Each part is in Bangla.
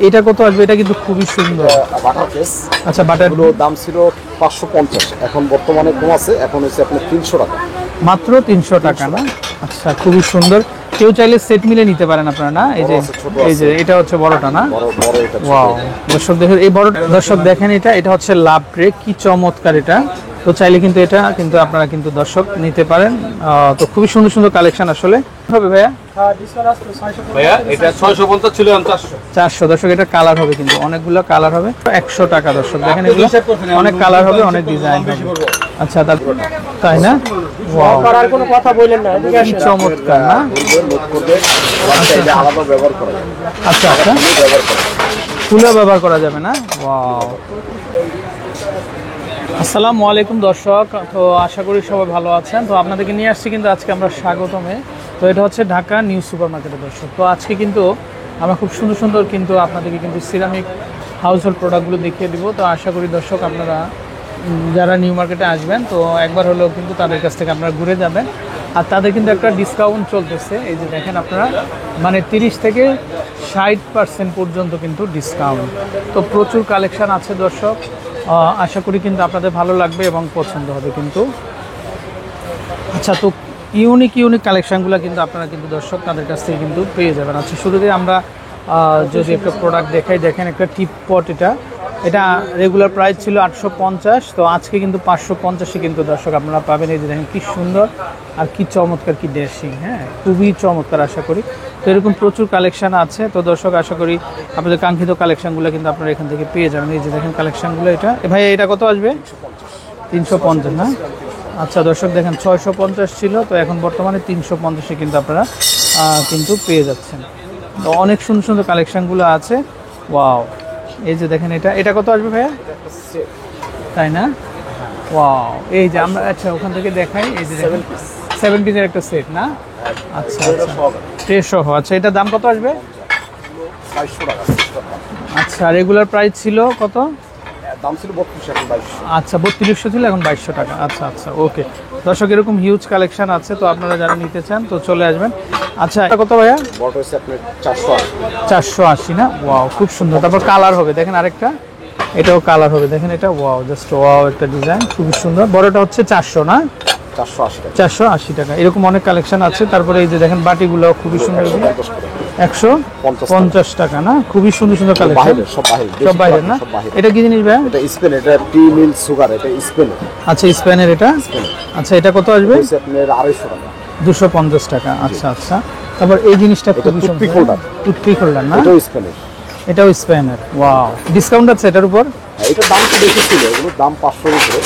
এটা কত আসবে? এটা কিন্তু খুবই সুন্দর বাটার কেস। আচ্ছা, বাটারগুলো দাম ছিল 550, এখন বর্তমানে কম আছে, এখন হচ্ছে আপনার 300 টাকা, মাত্র 300 টাকা না? আচ্ছা, খুবই সুন্দর। কেউ চাইলে সেট মিলে নিতে পারেন আপনারা না? এই যে এটা হচ্ছে বড়টা না? বড় এটা। ওয়াও, দর্শক দেখেন এই বড়, দর্শক দেখেন এটা হচ্ছে লাভ ট্রে, কি চমৎকার এটা। তো চাইলে কিন্তু এটা কিন্তু আপনারা কিন্তু দর্শক নিতে পারেন। তো খুবই সুন্দর সুন্দর কালেকশন আসলে হবে ভাইয়া। ভাইয়া এটা 650 ছিল, 400 দর্শক, এটা কালার হবে কিন্তু অনেকগুলো কালার হবে। 100 টাকা দর্শক দেখেন, এগুলো অনেক কালার হবে, অনেক ডিজাইন হবে। আচ্ছা, তাই না? ওয়াও, আর কোনো কথা বলেন না, কি চমৎকার না? আলাদা ব্যবহার করা যায়। আচ্ছা আচ্ছা, ফুলও ব্যবহার করা যাবে না? ওয়াও। আসসালামু আলাইকুম দর্শক, তো আশা করি সবাই ভালো আছেন। তো আপনাদেরকে নিয়ে আসছি কিন্তু আজকে আমরা স্বাগতমে। তো এটা হচ্ছে ঢাকা নিউ সুপার মার্কেটের দর্শক। তো আজকে কিন্তু আমরা খুব সুন্দর সুন্দর কিন্তু আপনাদেরকে কিন্তু সিরামিক হাউস হোল্ড প্রোডাক্টগুলো দেখিয়ে দিব। তো আশা করি দর্শক আপনারা যারা নিউ মার্কেটে আসবেন তো একবার হলেও কিন্তু তাদের কাছ থেকে আপনারা ঘুরে যাবেন। আর তাদের কিন্তু একটা ডিসকাউন্ট চলতেছে, এই যে দেখেন আপনারা, মানে 30 থেকে 60% পর্যন্ত কিন্তু ডিসকাউন্ট। তো প্রচুর কালেকশান আছে দর্শক, আশা করি কিন্তু আপনাদের ভালো লাগবে এবং পছন্দ হবে কিন্তু। আচ্ছা, তো ইউনিক কালেকশানগুলো কিন্তু আপনারা কিন্তু দর্শক তাদের কাছ থেকে কিন্তু পেয়ে যাবেন। আচ্ছা, শুরুতে আমরা যদি একটা প্রোডাক্ট দেখাই, দেখেন একটা টিপ পট, এটা রেগুলার প্রাইস ছিল 850, তো আজকে কিন্তু 550-এ কিন্তু দর্শক আপনারা পাবেন। এই যে দেখেন কি সুন্দর আর কি চমৎকার, কি ড্রেসিং, হ্যাঁ খুবই চমৎকার। আশা করি তো এরকম প্রচুর কালেকশান আছে। তো দর্শক আশা করি আপনাদের কাঙ্ক্ষিত কালেকশানগুলো কিন্তু আপনারা এখান থেকে পেয়ে যাবেন। এই যে দেখেন কালেকশানগুলো, ভাই এটা কত আসবে? 350 না? আচ্ছা দর্শক দেখেন 650 ছিল, তো এখন বর্তমানে 350-এ কিন্তু আপনারা কিন্তু পেয়ে যাচ্ছেন। তো অনেক সুন্দর সুন্দর কালেকশানগুলো আছে। ওয়াও, এই যে দেখেন এটা কত আসবে ভাইয়া? তাই না? ওয়াও, এই যে আমরা, আচ্ছা ওখান থেকে দেখাই, এই যে 7 পিসের একটা সেট না? আচ্ছা ট্রে সহ। আচ্ছা, এটার দাম কত আসবে? 500 টাকা। আচ্ছা, রেগুলার প্রাইস ছিল কত? দাম ছিল 32, এখন 2200। আচ্ছা, 3200 ছিল, এখন 2200 টাকা। আচ্ছা আচ্ছা, ওকে দর্শক, এরকম হিউজ কালেকশন আছে। তো আপনারা যারা নিতে চান তো চলে আসবেন। আচ্ছা, এটা কত ভাইয়া? বড় হচ্ছে আপনার 480। 480 না? ওয়াও, খুব সুন্দর। তারপর কালার হবে, দেখেন আরেকটা, এটাও কালার হবে, দেখেন এটা। ওয়াও, জাস্ট ওয়াও, একটা ডিজাইন খুবই সুন্দর। বড়টা হচ্ছে 400 না? 480 টাকা। 480 টাকা, এরকম অনেক কালেকশন আছে। তারপরে এই যে দেখেন বাটিগুলো খুবই সুন্দর, 150 টাকা না? খুবই সুন্দর সুন্দর কালেকশন, সব বাইরের না? এটা কি জিনিস ভাই? এটা স্পেন, এটা টি মিল সুগার, এটা স্পেন। আচ্ছা, স্পেনের এটা। আচ্ছা, এটা কত আসবে? আপনার 250 টাকা। 250 টাকা। আচ্ছা আচ্ছা, তারপর এই জিনিসটা খুবই সুন্দর, টুথপিক হোল্ডার না? এটাও স্পেনের। এটাও স্পেনের। ওয়াও, ডিসকাউন্ট আছে এটার উপর? এটার দাম তো বেশি ছিল, এগুলোর দাম 500 এর উপরে,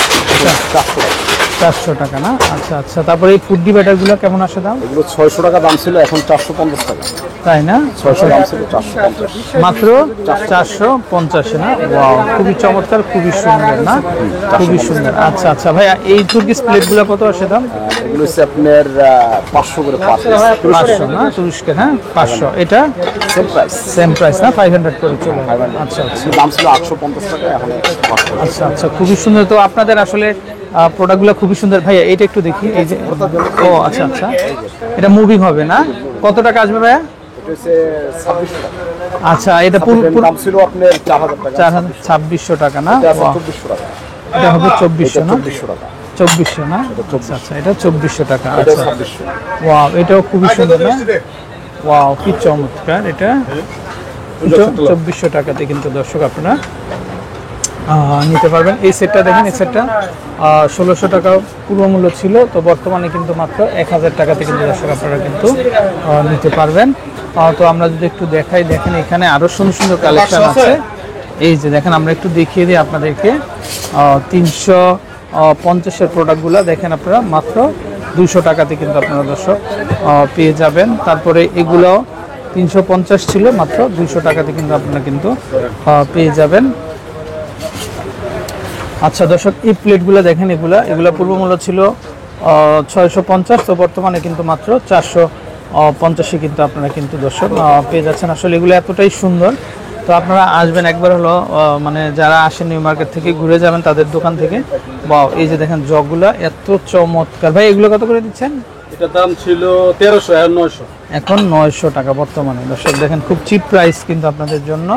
400 টাকা। 400 টাকা না? আচ্ছা আচ্ছা, তারপরে এই ফুড ডিভাইডারগুলো কেমন আসে দাম? এগুলো 600 টাকা দাম ছিল, এখন 450 টাকা। তাই না? 600 দাম ছিল, 450, মাত্র 450 না? ওয়াও, খুবই চমৎকার, খুবই সুন্দর না? খুবই সুন্দর। আচ্ছা আচ্ছা ভাইয়া, এই তুর্কিশ প্লেটগুলো কত আসে দাম? এগুলো হচ্ছে আপনার 500 করে পার পিস। 500 না? তুরস্কের, হ্যাঁ 500। এটা সেম প্রাইস না? 500 করে চলে। আচ্ছা আচ্ছা, দাম ছিল 850 টাকা, এখন 500। আচ্ছা আচ্ছা, খুবই সুন্দর। তো আপনাদের আসলে প্রোডাক্টগুলো খুবই সুন্দর। ভাইয়া এটা একটু দেখি, এই যে, ও আচ্ছা আচ্ছা, এটা মুভিং হবে না? কত টাকা আসবে ভাইয়া? এটা হচ্ছে 2600 টাকা। আচ্ছা, এটা দাম ছিল আপনার 4000 টাকা। 2600 টাকা না? 2400 টাকা। এটা হবে 2400 না? 2400 টাকা। 2400 না? আচ্ছা আচ্ছা, এটা 2400 টাকা। এটা আচ্ছা, 2600। ওয়াও, এটাও খুবই সুন্দর না? ওয়াও, কি চমৎকার। এটা 2400 টাকাতে কিন্তু দর্শক আপনারা নিতে পারবেন। এই সেটটা দেখেন, এই সেটটা 1600 টাকা পূর্ব মূল্য ছিল, তো বর্তমানে কিন্তু মাত্র 1000 টাকাতে কিন্তু দর্শক আপনারা কিন্তু নিতে পারবেন। তো আমরা যদি একটু দেখাই, দেখেন এখানে আরও সুন্দর সুন্দর কালেকশন আছে। এই যে দেখেন, আমরা একটু দেখিয়ে দিই আপনাদেরকে। 350-এর প্রোডাক্টগুলো দেখেন আপনারা মাত্র 200 টাকাতে কিন্তু আপনারা দর্শক পেয়ে যাবেন। তারপরে এগুলো 350 ছিল, মাত্র 200 টাকাতে কিন্তু আপনারা কিন্তু পেয়ে যাবেন। আচ্ছা দর্শক, এই প্লেটগুলো দেখেন, এগুলো পূর্ব মূল্য ছিল 650, তো বর্তমানে কিন্তু মাত্র 450-এ কিন্তু আপনারা কিন্তু দর্শক পেয়ে যাচ্ছেন। আসলে এগুলো এতটাই সুন্দর, তো আপনারা আসবেন একবার হলো, মানে যারা আসেন নিউ মার্কেট থেকে ঘুরে যাবেন তাদের দোকান থেকে। বা এই যে দেখেন জগগুলো এত চমৎকার। ভাই এগুলো কত করে দিচ্ছেন? এটার দাম ছিল 1300, এখন 900। এখন 900 টাকা বর্তমানে দর্শক। দেখেন খুব চিপ প্রাইস কিন্তু আপনাদের জন্য।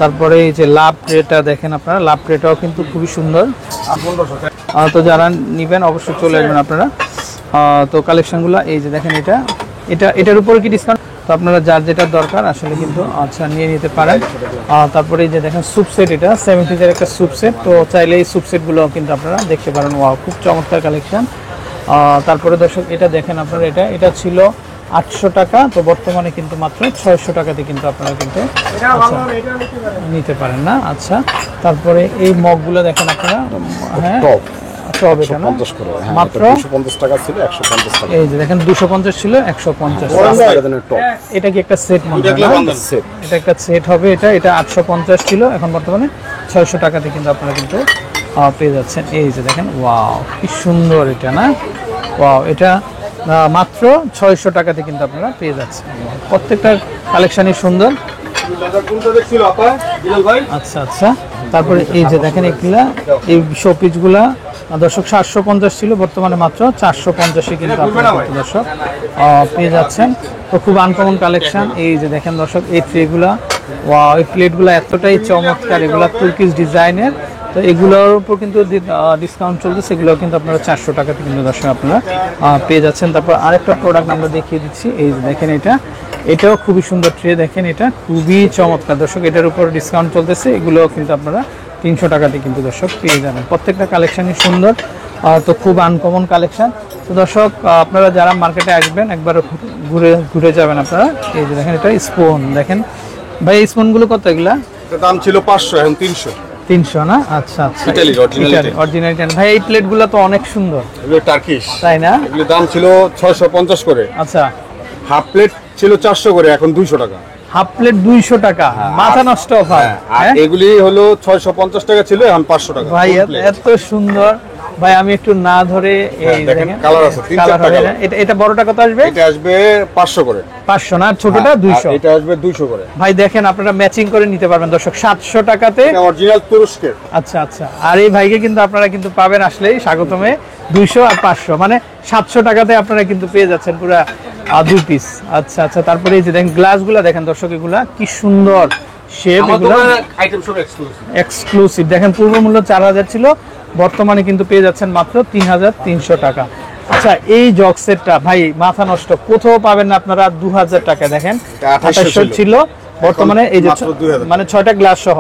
তারপরে এই যে লাভ ট্রেটা দেখেন আপনারা, লাভ ট্রেটাও কিন্তু খুবই সুন্দর। তো যারা নেবেন অবশ্যই চলে আসবেন আপনারা। তো কালেকশনগুলো এই যে দেখেন, এটার উপরে কি ডিসকাউন্ট? তো আপনারা যার যেটা দরকার আসলে কিন্তু আচ্ছা নিয়ে নিতে পারেন। তারপরে এই যে দেখেন স্যুপ সেট, এটা 70-এর একটা স্যুপ সেট। তো চাইলে এই স্যুপ সেটগুলো কিন্তু আপনারা দেখতে পারেন। ওয়াও, খুব চমৎকার কালেকশন। তারপরে দর্শক এটা দেখেন আপনারা, এটা ছিল 800 টাকা, তো বর্তমানে কিন্তু মাত্র 600 টাকাতে কিন্তু আপনারা কিন্তু নিতে পারেন না। আচ্ছা, তারপরে এই মগগুলো দেখেন আপনারা, হ্যাঁ টব, এটা না 50 করে, হ্যাঁ, মাত্র 250 টাকা ছিল 150 টাকা। এই যে দেখেন 250 ছিল 150। টপ এটা কি একটা সেট মনে হয় না? সেট। এটা একটা সেট হবে। এটা 850 ছিল, এখন বর্তমানে 600 টাকাতে কিন্তু আপনারা কিন্তু পেয়ে যাচ্ছেন। এই যে দেখেন, ওয়াও কি সুন্দর এটা না? ওয়াও, এটা মাত্র 600 টাকাতে কিন্তু আপনারা পেয়ে যাচ্ছেন। প্রত্যেকটা কালেকশনই সুন্দর। আচ্ছা আচ্ছা, তারপরে এই যে দেখেন এগুলা, এই শোপিসগুলা দর্শক 750 ছিল, বর্তমানে মাত্র 450-এ কিন্তু আপনারা দর্শক পেয়ে যাচ্ছেন। তো খুব আনকমন কালেকশন। এই যে দেখেন দর্শক, এই ট্রেগুলা, ওয়াও, এই প্লেটগুলো এতটাই চমৎকার, এগুলা তুর্কিশ ডিজাইনের। তো এগুলোর উপর কিন্তু ডিসকাউন্ট চলছে, সেগুলো কিন্তু আপনারা 400 টাকাতে কিন্তু দর্শক আপনারা পেয়ে যাচ্ছেন। তারপর আরেকটা প্রোডাক্ট আমরা দেখিয়ে দিচ্ছি। এই যে দেখেন, এটাও খুবই সুন্দর ট্রে, দেখেন এটা খুবই চমৎকার দর্শক। এটার উপর ডিসকাউন্ট চলতেছে, এগুলো কিন্তু আপনারা 300 টাকাতে কিন্তু দর্শক পেয়ে যাবেন। প্রত্যেকটা কালেকশনই সুন্দর, তো খুব আনকমন কালেকশন। তো দর্শক আপনারা যারা মার্কেটে আসবেন একবার ঘুরে যাবেন আপনারা। এই যে দেখেন, এটা স্পুন দেখেন ভাই, এই স্পুনগুলো কত? এগুলা দাম ছিল 500, এখন 300 না? আচ্ছা আচ্ছা, অরিজিনাল ভাই। এই প্লেটগুলো তো অনেক সুন্দর, এগুলো টার্কিশ, তাই না? এগুলো দাম ছিল 650 করে। আচ্ছা, হাফ প্লেট ছিল 400 করে, এখন 200 টাকা। হাফ প্লেট 200 টাকা, মাথা নষ্ট অফার। আর এগুলি হলো 650 টাকা ছিল, এখন 500 টাকা। ভাই এত সুন্দর ভাই, আমি একটু না ধরে এই দেখেন কালার আছে, 3-4টা কালার। এটা বড়টা কত আসবে? এটা আসবে 500 করে। 500 না, ছোটটা 200। এটা আসবে 200 করে। ভাই দেখেন, আপনারা ম্যাচিং করে নিতে পারবেন দর্শক 700 টাকাতে। এটা অরিজিনাল তুরস্কের। আচ্ছা আচ্ছা, আর এই ভাইকে কিন্তু আপনারা কিন্তু পাবেন আসলেই স্বাগতমে 200 আর 500, মানে 700 টাকাতে আপনারা কিন্তু পেয়ে যাচ্ছেন পুরা 2 পিস। আচ্ছা আচ্ছা, তারপরে এই যে দেখেন গ্লাসগুলো দেখেন দর্শক, এগুলা কি সুন্দর শেপ, এগুলো আইটেম সব এক্সক্লুসিভ। এক্সক্লুসিভ দেখেন, পূর্ব মূল্য 4000 ছিল, বর্তমানে কিন্তু পেয়ে যাচ্ছেন মাত্র 3300 টাকা। আচ্ছা, এই জগ সেটটা ভাই মাথা নষ্ট, কোথাও পাবেন না আপনারা 2000 টাকা। দেখেন 2800 ছিল, বর্তমানে এই যে মানে 6টা গ্লাস সহ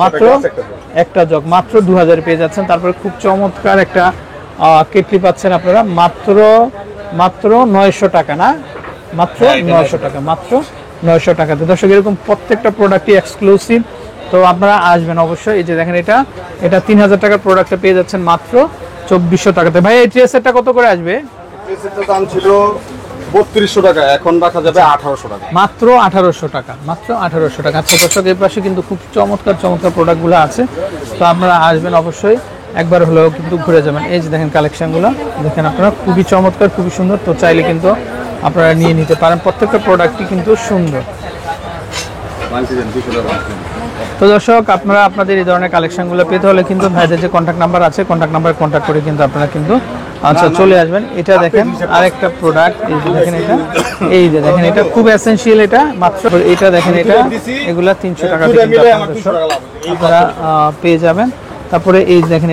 মাত্র একটা জগ মাত্র 2000 পেয়ে যাচ্ছেন। তারপরে খুব চমৎকার একটা কেটলি পাচ্ছেন আপনারা মাত্র 900 টাকা না? মাত্র 900 টাকা, মাত্র 900 টাকাতে দর্শক। এরকম প্রত্যেকটা প্রোডাক্টই এক্সক্লুসিভ, তো আপনারা আসবেন অবশ্যই। এই যে দেখেন, এটা 3000 টাকার প্রোডাক্টটা পেয়ে যাচ্ছেন মাত্র 2400 টাকাতে। ভাই এই ট্রে সেটটা কত করে আসবে? এই সেটটার দাম ছিল 3200 টাকা, এখন রাখা যাবে 1800 টাকা। মাত্র 1800 টাকা, মাত্র 1800 টাকা। আচ্ছা দর্শক, এর পাশে কিন্তু খুব চমৎকার প্রোডাক্টগুলো আছে, তো আপনারা আসবেন অবশ্যই, একবার হলেও কিন্তু ঘুরে যাবেন। এই যে দেখেন কালেকশনগুলো দেখেন আপনারা, খুবই চমৎকার, খুবই সুন্দর। তো চাইলে কিন্তু আপনারা নিয়ে নিতে পারেন, প্রত্যেকটা প্রোডাক্টই কিন্তু সুন্দর। তো দর্শক, আপনারা আপনাদের এই ধরনের কালেকশনগুলো পেতে হলে কিন্তু ভাইদের যে কন্ট্যাক্ট নাম্বার আছে, কন্ট্যাক্ট নাম্বারে কন্ট্যাক্ট করে কিন্তু আপনারা কিন্তু আচ্ছা চলে আসবেন। এটা দেখেন আরেকটা প্রোডাক্ট, এই যে দেখেন এটা খুব এসেনশিয়াল, এটা মাত্র এটা দেখেন, এগুলা 300 টাকা কিন্তু আপনারা পেয়ে যাবেন। তারপরে এই দেখেন,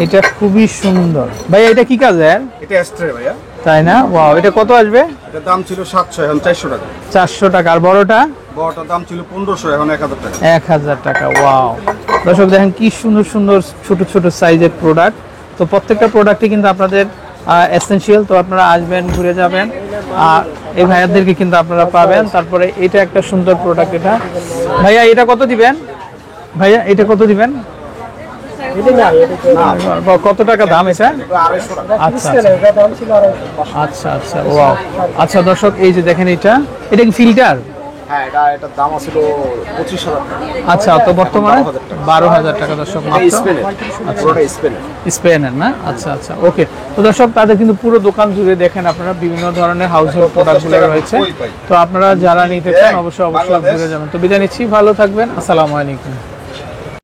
এটা খুবই সুন্দর ভাই। এটা কি কাজের? এটা এক্সট্রা ভাইয়া, তাই না? ওয়াও, এটা কত আসবে? এটা দাম ছিল 700, এখন 400 টাকা। 400 টাকা। আর বড়টার দাম ছিল 1500, এখন 1000 টাকা। 1000 টাকা। ওয়াও দর্শক, দেখেন কি সুন্দর সুন্দর ছোট সাইজের প্রোডাক্ট। তো প্রত্যেকটা প্রোডাক্টই কিন্তু আপনাদের এসেনশিয়াল, তো আপনারা আসবেন, ঘুরে যাবেন, আর এই ভাইয়াদেরকে কিন্তু আপনারা পাবেন। তারপরে এটা একটা সুন্দর প্রোডাক্ট। এটা ভাইয়া এটা কত দিবেন? ভাইয়া এটা কত দিবেন? কত টাকা দাম এটা? আচ্ছা আচ্ছা আচ্ছা, ওয়াও। আচ্ছা দর্শক, এই যে দেখেন, এটা কি ফিল্টার? হ্যাঁ, এটার দাম ছিল 25,000 টাকা। আচ্ছা, তো বর্তমানে 12,000 টাকা দর্শক মাত্র। স্পেনের না? আচ্ছা আচ্ছা, ওকে। তো দর্শক, তাদের কিন্তু পুরো দোকান জুড়ে দেখেন আপনারা বিভিন্ন ধরনের হাউস হোল্ড প্রোডাক্টগুলো রয়েছে, তো আপনারা যারা নিতে চান অবশ্যই ঘুরে যাবেন। তো বিদায় নিচ্ছি, ভালো থাকবেন, আসসালামু আলাইকুম।